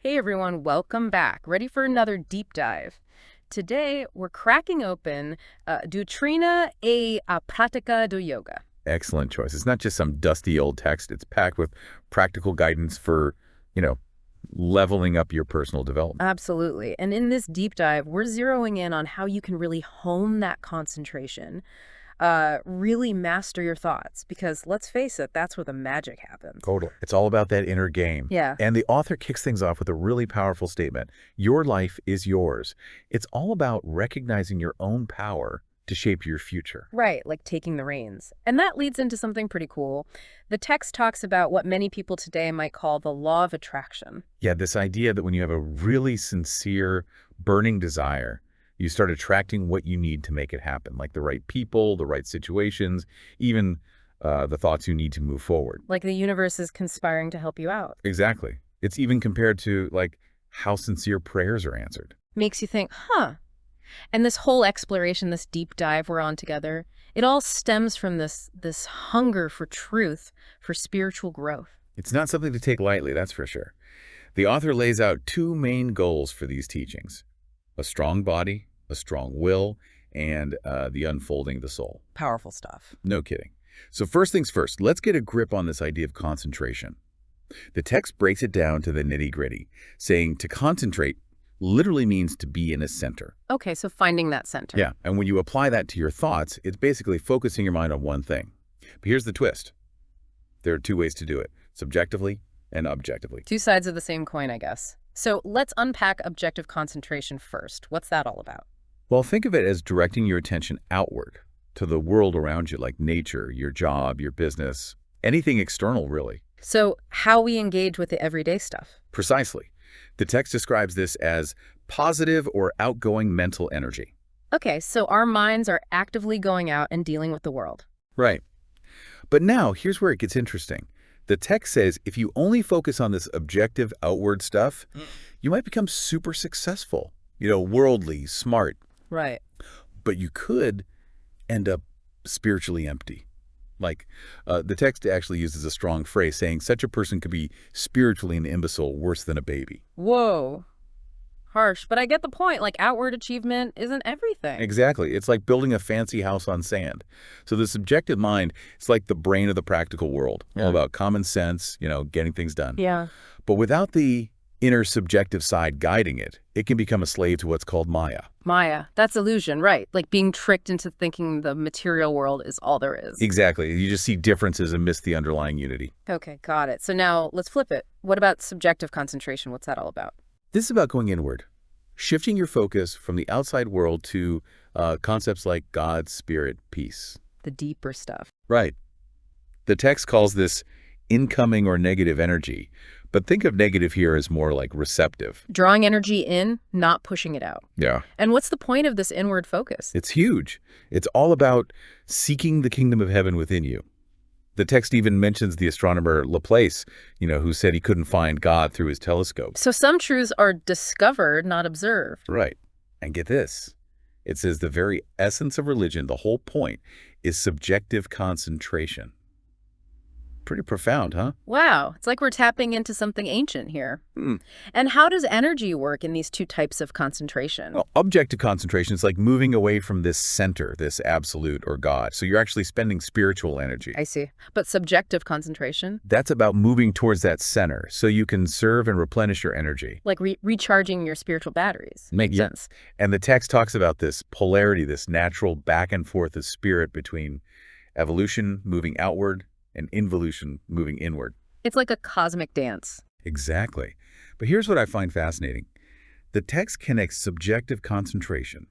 Hey everyone, welcome back. Ready for another deep dive. Today, we're cracking open Doctrina e Pratica do Yoga. Excellent choice. It's not just some dusty old text. It's packed with practical guidance for, you know, leveling up your personal development. Absolutely. And in this deep dive, we're zeroing in on how you can really hone that concentration, really master your thoughts. Because let's face it, that's where the magic happens. Totally. It's all about that inner game. Yeah. And the author kicks things off with a really powerful statement. Your life is yours. It's all about recognizing your own power to shape your future. Right, like taking the reins. And that leads into something pretty cool. The text talks about what many people today might call the law of attraction. Yeah, this idea that when you have a really sincere, burning desire, you start attracting what you need to make it happen, like the right people, the right situations, even the thoughts you need to move forward. Like the universe is conspiring to help you out. Exactly. It's even compared to like how sincere prayers are answered. Makes you think, huh. And this whole exploration, this deep dive we're on together, it all stems from this hunger for truth, for spiritual growth. It's not something to take lightly, that's for sure. The author lays out two main goals for these teachings: a strong body, a strong will, and the unfolding of the soul. Powerful stuff. No kidding. So first things first, let's get a grip on this idea of concentration. The text breaks it down to the nitty-gritty, saying to concentrate literally means to be in a center. Okay, so finding that center. Yeah, and when you apply that to your thoughts, it's basically focusing your mind on one thing. But here's the twist. There are two ways to do it: subjectively and objectively. Two sides of the same coin, I guess. So let's unpack objective concentration first. What's that all about? Well, think of it as directing your attention outward to the world around you, like nature, your job, your business, anything external, really. So how we engage with the everyday stuff. Precisely. The text describes this as positive or outgoing mental energy. Okay, so our minds are actively going out and dealing with the world. Right. But now, here's where it gets interesting. The text says if you only focus on this objective outward stuff, you might become super successful, worldly, smart, Right. but you could end up spiritually empty. Like, the text actually uses a strong phrase saying such a person could be spiritually an imbecile worse than a baby. Whoa. Harsh, but I get the point. Like, outward achievement isn't everything. Exactly. It's like building a fancy house on sand. So the subjective mind, it's like the brain of the practical world, all about common sense, getting things done. Yeah. But without the inner subjective side guiding it, it can become a slave to what's called Maya. Maya, that's illusion, right? Like being tricked into thinking the material world is all there is. Exactly. You just see differences and miss the underlying unity. Okay, got it. So now let's flip it. What about subjective concentration? What's that all about? This is about going inward, shifting your focus from the outside world to concepts like God, spirit, peace. The deeper stuff. Right. The text calls this incoming or negative energy, but think of negative here as more like receptive. Drawing energy in, not pushing it out. Yeah. And what's the point of this inward focus? It's huge. It's all about seeking the kingdom of heaven within you. The text even mentions the astronomer Laplace, who said he couldn't find God through his telescope. So some truths are discovered, not observed. Right. And get this. It says the very essence of religion, the whole point, is subjective concentration. Pretty profound, huh? Wow, it's like we're tapping into something ancient here. And how does energy work in these two types of concentration? Well, objective concentration is like moving away from this center, this absolute or God. So you're actually spending spiritual energy. I see. But subjective concentration? That's about moving towards that center so you can serve and replenish your energy. Like recharging your spiritual batteries. Makes sense. And the text talks about this polarity, this natural back and forth of spirit between evolution moving outward and involution moving inward. It's like a cosmic dance. Exactly. But here's what I find fascinating. The text connects subjective concentration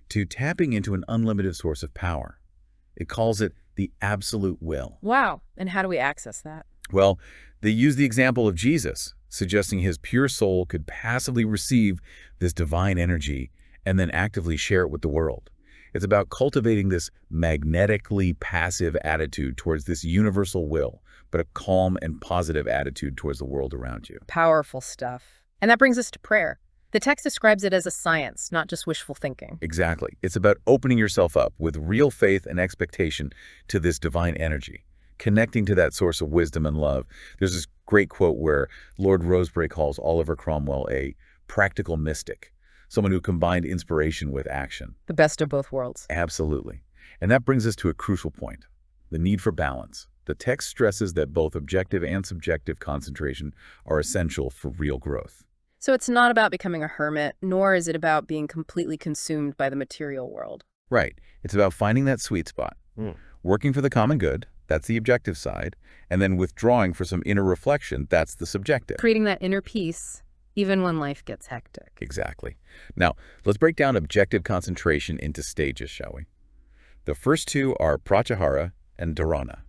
to tapping into an unlimited source of power. It calls it the absolute will. Wow. And how do we access that? Well, they use the example of Jesus, suggesting his pure soul could passively receive this divine energy and then actively share it with the world. It's about cultivating this magnetically passive attitude towards this universal will, but a calm and positive attitude towards the world around you. Powerful stuff. And that brings us to prayer. The text describes it as a science, not just wishful thinking. Exactly. It's about opening yourself up with real faith and expectation to this divine energy. connecting to that source of wisdom and love. There's this great quote where Lord Rosebery calls Oliver Cromwell a practical mystic, someone who combined inspiration with action. The best of both worlds. Absolutely. And that brings us to a crucial point, the need for balance. The text stresses that both objective and subjective concentration are essential for real growth. So it's not about becoming a hermit, nor is it about being completely consumed by the material world. Right. It's about finding that sweet spot, working for the common good, that's the objective side, and then withdrawing for some inner reflection, that's the subjective. Creating that inner peace, even when life gets hectic. Exactly. Now, let's break down objective concentration into stages, shall we? The first two are pratyahara and dharana.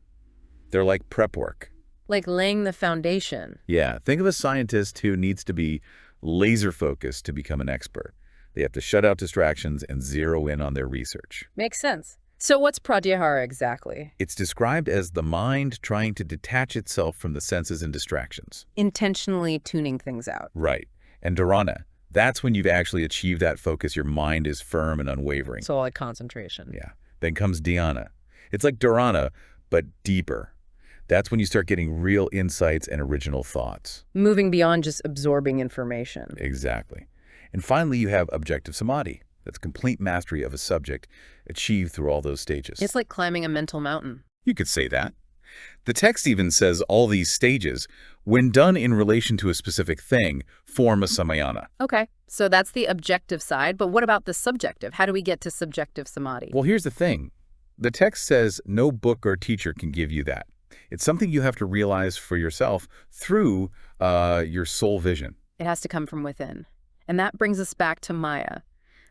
They're like prep work. Like laying the foundation. Yeah, think of a scientist who needs to be laser-focused to become an expert. They have to shut out distractions and zero in on their research. Makes sense. So what's pratyahara exactly? It's described as the mind trying to detach itself from the senses and distractions. Intentionally tuning things out. Right. And dharana, that's when you've actually achieved that focus. Your mind is firm and unwavering. So like concentration. Yeah. Then comes dhyana. It's like dharana, but deeper. That's when you start getting real insights and original thoughts. Moving beyond just absorbing information. Exactly. And finally, you have objective samadhi. That's complete mastery of a subject achieved through all those stages. It's like climbing a mental mountain. You could say that. The text even says all these stages, when done in relation to a specific thing, form a samayana. Okay, so that's the objective side, but what about the subjective? How do we get to subjective samadhi? Well, here's the thing. The text says no book or teacher can give you that. It's something you have to realize for yourself through your soul vision. It has to come from within. And that brings us back to Maya.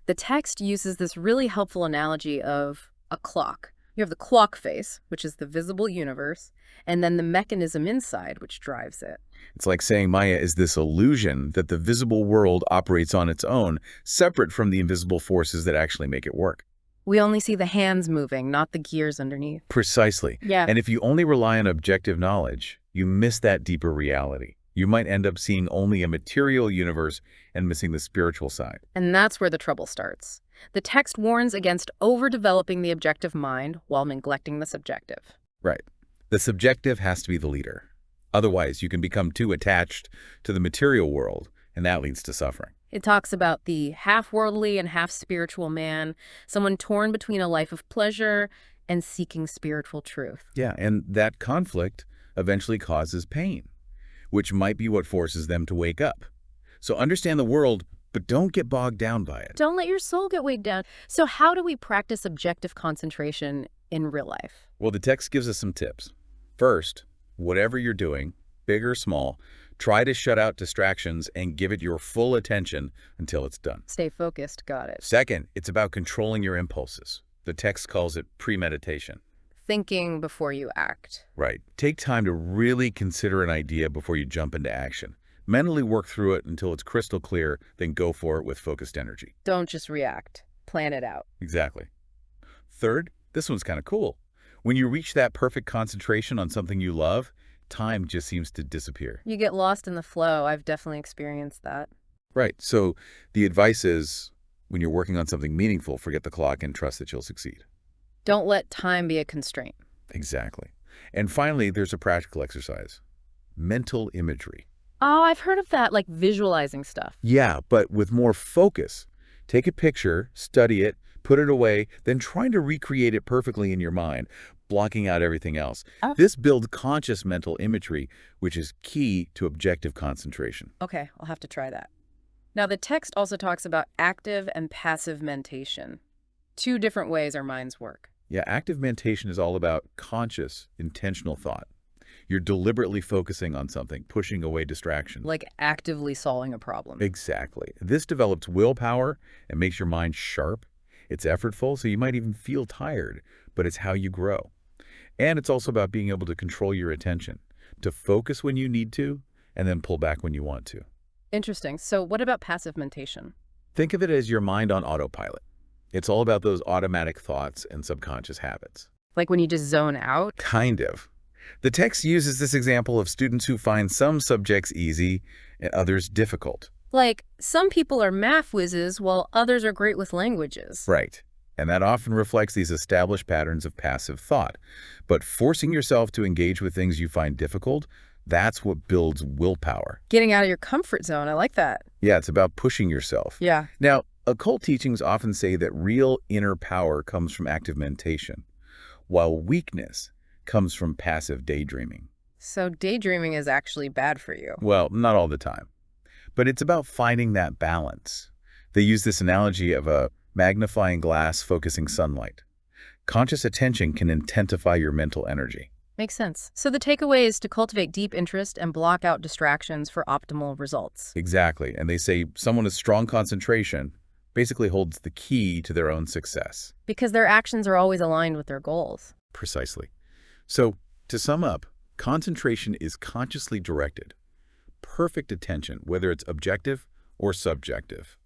The text uses this really helpful analogy of a clock. You have the clock face, which is the visible universe, and then the mechanism inside, which drives it. It's like saying Maya is this illusion that the visible world operates on its own, separate from the invisible forces that actually make it work. We only see the hands moving, not the gears underneath. Precisely. Yeah. And if you only rely on objective knowledge, you miss that deeper reality. You might end up seeing only a material universe and missing the spiritual side. And that's where the trouble starts. The text warns against overdeveloping the objective mind while neglecting the subjective. Right. The subjective has to be the leader. Otherwise, you can become too attached to the material world, and that leads to suffering. It talks about the half-worldly and half-spiritual man, someone torn between a life of pleasure and seeking spiritual truth. Yeah, and that conflict eventually causes pain, which might be what forces them to wake up. So understand the world, but don't get bogged down by it. Don't let your soul get weighed down. So how do we practice objective concentration in real life? Well, the text gives us some tips. First, whatever you're doing, big or small, try to shut out distractions and give it your full attention until it's done. Stay focused. Got it. Second, it's about controlling your impulses. The text calls it premeditation. Thinking before you act. Right. Take time to really consider an idea before you jump into action. Mentally work through it until it's crystal clear, then go for it with focused energy. Don't just react. Plan it out. Exactly. Third, this one's kind of cool. When you reach that perfect concentration on something you love, time just seems to disappear. You get lost in the flow. I've definitely experienced that. Right. So the advice is, when you're working on something meaningful, forget the clock and trust that you'll succeed. Don't let time be a constraint. Exactly. And finally, there's a practical exercise. Mental imagery. Oh, I've heard of that, like visualizing stuff. Yeah, but with more focus. Take a picture, study it, put it away, then trying to recreate it perfectly in your mind, blocking out everything else. Oh. This builds conscious mental imagery, which is key to objective concentration. Okay, I'll have to try that. Now, the text also talks about active and passive mentation. Two different ways our minds work. Yeah, active mentation is all about conscious, intentional thought. You're deliberately focusing on something, pushing away distractions. Like actively solving a problem. Exactly. This develops willpower and makes your mind sharp. It's effortful, so you might even feel tired, but it's how you grow. And it's also about being able to control your attention, to focus when you need to, and then pull back when you want to. Interesting. So what about passive mentation? Think of it as your mind on autopilot. It's all about those automatic thoughts and subconscious habits. Like when you just zone out? Kind of. The text uses this example of students who find some subjects easy and others difficult. Like, some people are math whizzes while others are great with languages. Right. and that often reflects these established patterns of passive thought. But forcing yourself to engage with things you find difficult, that's what builds willpower. Getting out of your comfort zone. I like that. Yeah, it's about pushing yourself. Yeah. Now, occult teachings often say that real inner power comes from active meditation, while weakness comes from passive daydreaming. So daydreaming is actually bad for you. Well, not all the time, but it's about finding that balance. They use this analogy of a magnifying glass focusing sunlight. Conscious attention can intensify your mental energy. Makes sense. So the takeaway is to cultivate deep interest and block out distractions for optimal results. Exactly, and they say someone with strong concentration basically holds the key to their own success. Because their actions are always aligned with their goals. Precisely. So, to sum up, concentration is consciously directed, perfect attention, whether it's objective or subjective.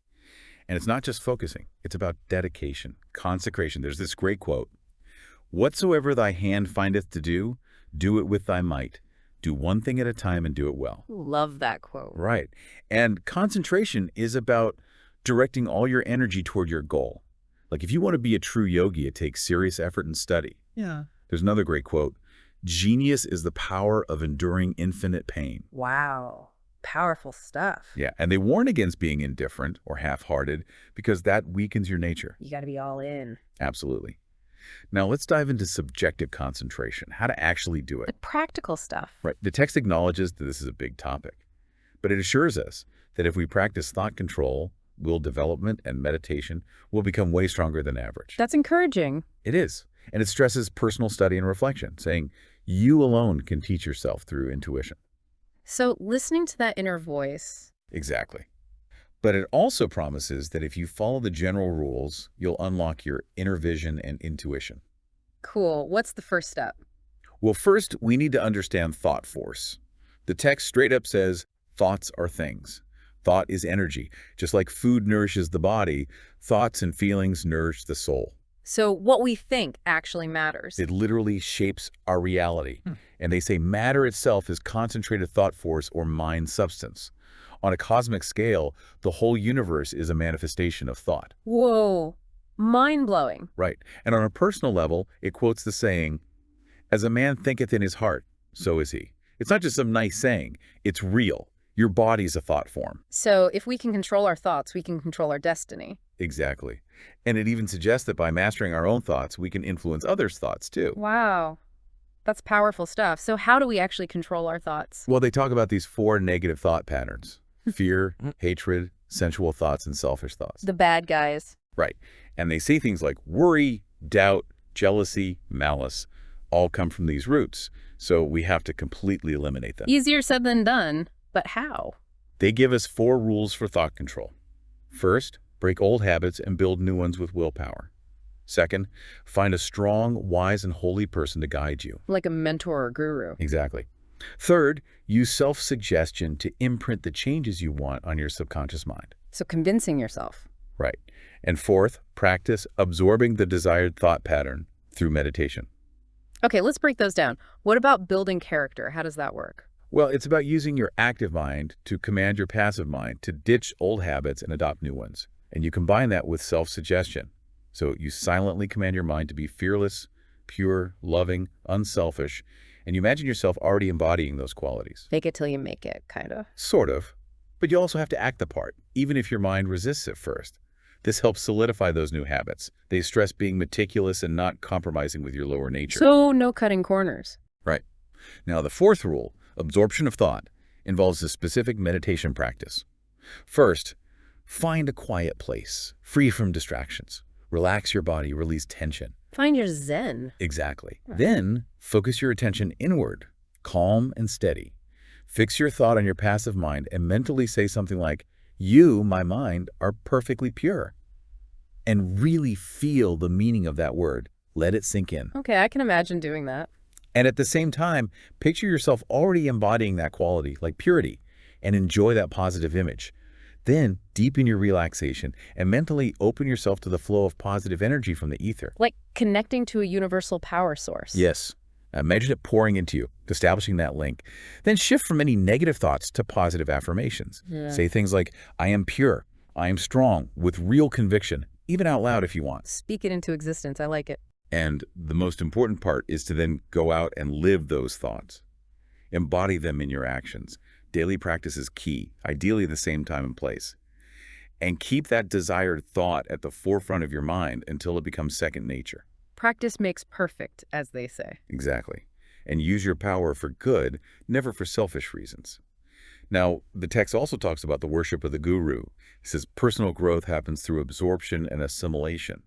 And it's not just focusing, it's about dedication, consecration. There's this great quote, "Whatsoever thy hand findeth to do, do it with thy might. Do one thing at a time and do it well." Love that quote. Right. And concentration is about directing all your energy toward your goal. Like if you want to be a true yogi, it takes serious effort and study. Yeah. There's another great quote, "Genius is the power of enduring infinite pain." Wow. Powerful stuff. Yeah, and they warn against being indifferent or half-hearted because that weakens your nature. You got to be all in. Absolutely. Now let's dive into subjective concentration, how to actually do The it. practical stuff. Right. The text acknowledges that this is a big topic, but it assures us that if we practice thought control, will development, and meditation, we'll become way stronger than average. That's encouraging. It is. And it stresses personal study and reflection, saying you alone can teach yourself through intuition. So listening to that inner voice. Exactly. But it also promises that if you follow the general rules, you'll unlock your inner vision and intuition. Cool. What's the first step? Well, first, we need to understand thought force. The text straight up says, thoughts are things. Thought is energy. Just like food nourishes the body, thoughts and feelings nourish the soul. So what we think actually matters. It literally shapes our reality. And they say matter itself is concentrated thought force or mind substance. On a cosmic scale, the whole universe is a manifestation of thought. Whoa. Mind-blowing. Right. And on a personal level, it quotes the saying, "As a man thinketh in his heart, so is he." It's not just some nice saying. It's real. Your body's a thought form. So if we can control our thoughts, we can control our destiny. Exactly. And it even suggests that by mastering our own thoughts, we can influence others' thoughts too. Wow. That's powerful stuff. So how do we actually control our thoughts? Well, they talk about these 4 negative thought patterns: fear, hatred, sensual thoughts, and selfish thoughts. The bad guys. Right. And they say things like worry, doubt, jealousy, malice, all come from these roots. So we have to completely eliminate them. Easier said than done. But how? They give us 4 rules for thought control. First, break old habits and build new ones with willpower. Second, find a strong, wise, and holy person to guide you. Like a mentor or guru. Exactly. Third, use self-suggestion to imprint the changes you want on your subconscious mind. So convincing yourself. Right. And fourth, practice absorbing the desired thought pattern through meditation. Okay, let's break those down. What about building character? How does that work? Well, it's about using your active mind to command your passive mind to ditch old habits and adopt new ones. And you combine that with self-suggestion. So you silently command your mind to be fearless, pure, loving, unselfish, and you imagine yourself already embodying those qualities. Fake it till you make it, kind of. Sort of. But you also have to act the part, even if your mind resists at first. This helps solidify those new habits. They stress being meticulous and not compromising with your lower nature. So no cutting corners. Right. Now, the fourth rule, absorption of thought, involves a specific meditation practice. First, find a quiet place, free from distractions. Relax your body, release tension. Find your zen. Exactly. Then, focus your attention inward, calm and steady. Fix your thought on your passive mind and mentally say something like, "You, my mind, are perfectly pure." And really feel the meaning of that word. Let it sink in. Okay, I can imagine doing that. And at the same time, picture yourself already embodying that quality, like purity, and enjoy that positive image. Then deepen your relaxation and mentally open yourself to the flow of positive energy from the ether. Like connecting to a universal power source. Yes. Imagine it pouring into you, establishing that link. Then shift from any negative thoughts to positive affirmations. Yeah. Say things like, "I am pure, I am strong," with real conviction, even out loud if you want. Speak it into existence. I like it. And the most important part is to then go out and live those thoughts. Embody them in your actions. Daily practice is key, ideally at the same time and place. And keep that desired thought at the forefront of your mind until it becomes second nature. Practice makes perfect, as they say. Exactly. And use your power for good, never for selfish reasons. Now, the text also talks about the worship of the guru. It says personal growth happens through absorption and assimilation.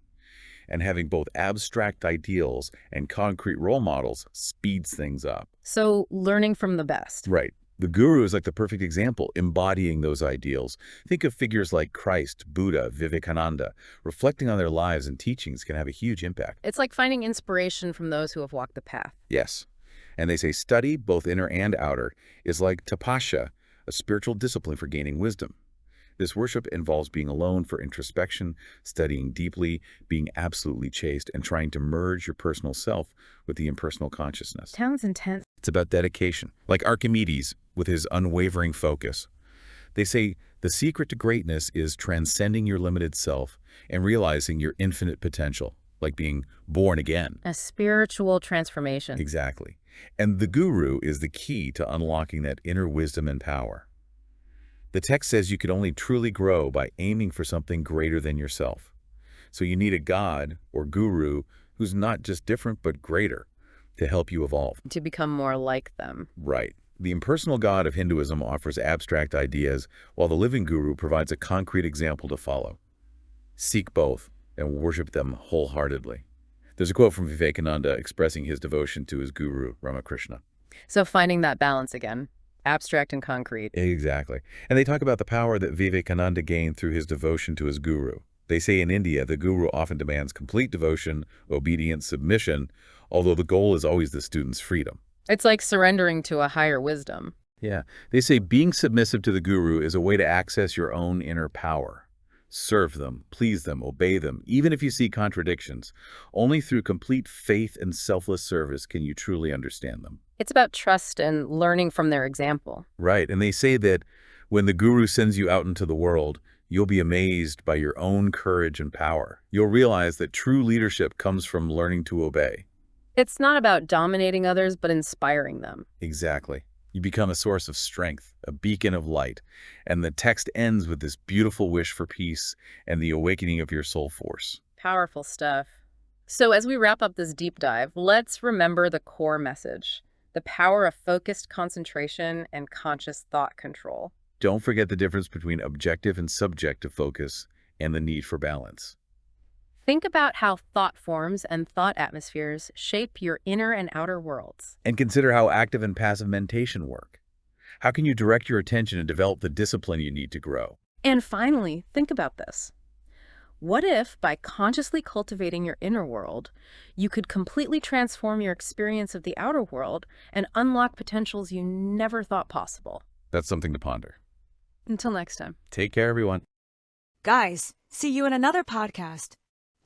And having both abstract ideals and concrete role models speeds things up. So, learning from the best. Right. The guru is like the perfect example, embodying those ideals. Think of figures like Christ, Buddha, Vivekananda. Reflecting on their lives and teachings can have a huge impact. It's like finding inspiration from those who have walked the path. Yes. And they say study, both inner and outer, is like tapasya, a spiritual discipline for gaining wisdom. This worship involves being alone for introspection, studying deeply, being absolutely chaste, and trying to merge your personal self with the impersonal consciousness. Sounds intense. It's about dedication, like Archimedes with his unwavering focus. They say the secret to greatness is transcending your limited self and realizing your infinite potential, like being born again. A spiritual transformation. Exactly. And the guru is the key to unlocking that inner wisdom and power. The text says you can only truly grow by aiming for something greater than yourself. So you need a god or guru who's not just different but greater to help you evolve. To become more like them. Right. The impersonal god of Hinduism offers abstract ideas, while the living guru provides a concrete example to follow. Seek both and worship them wholeheartedly. There's a quote from Vivekananda expressing his devotion to his guru, Ramakrishna. So finding that balance again. Abstract and concrete. Exactly. And they talk about the power that Vivekananda gained through his devotion to his guru. They say in India, the guru often demands complete devotion, obedience, submission, although the goal is always the student's freedom. It's like surrendering to a higher wisdom. Yeah. They say being submissive to the guru is a way to access your own inner power. Serve them, please them, obey them, even if you see contradictions. Only through complete faith and selfless service can you truly understand them. It's about trust and learning from their example. Right. And they say that when the guru sends you out into the world, you'll be amazed by your own courage and power. You'll realize that true leadership comes from learning to obey. It's not about dominating others, but inspiring them. Exactly. You become a source of strength, a beacon of light. And the text ends with this beautiful wish for peace and the awakening of your soul force. Powerful stuff. So as we wrap up this deep dive, let's remember the core message. The power of focused concentration and conscious thought control. Don't forget the difference between objective and subjective focus and the need for balance. Think about how thought forms and thought atmospheres shape your inner and outer worlds. And consider how active and passive meditation work. How can you direct your attention and develop the discipline you need to grow? And finally, think about this. What if, by consciously cultivating your inner world, you could completely transform your experience of the outer world and unlock potentials you never thought possible? That's something to ponder. Until next time. Take care, everyone. Guys, see you in another podcast.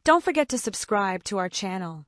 Don't forget to subscribe to our channel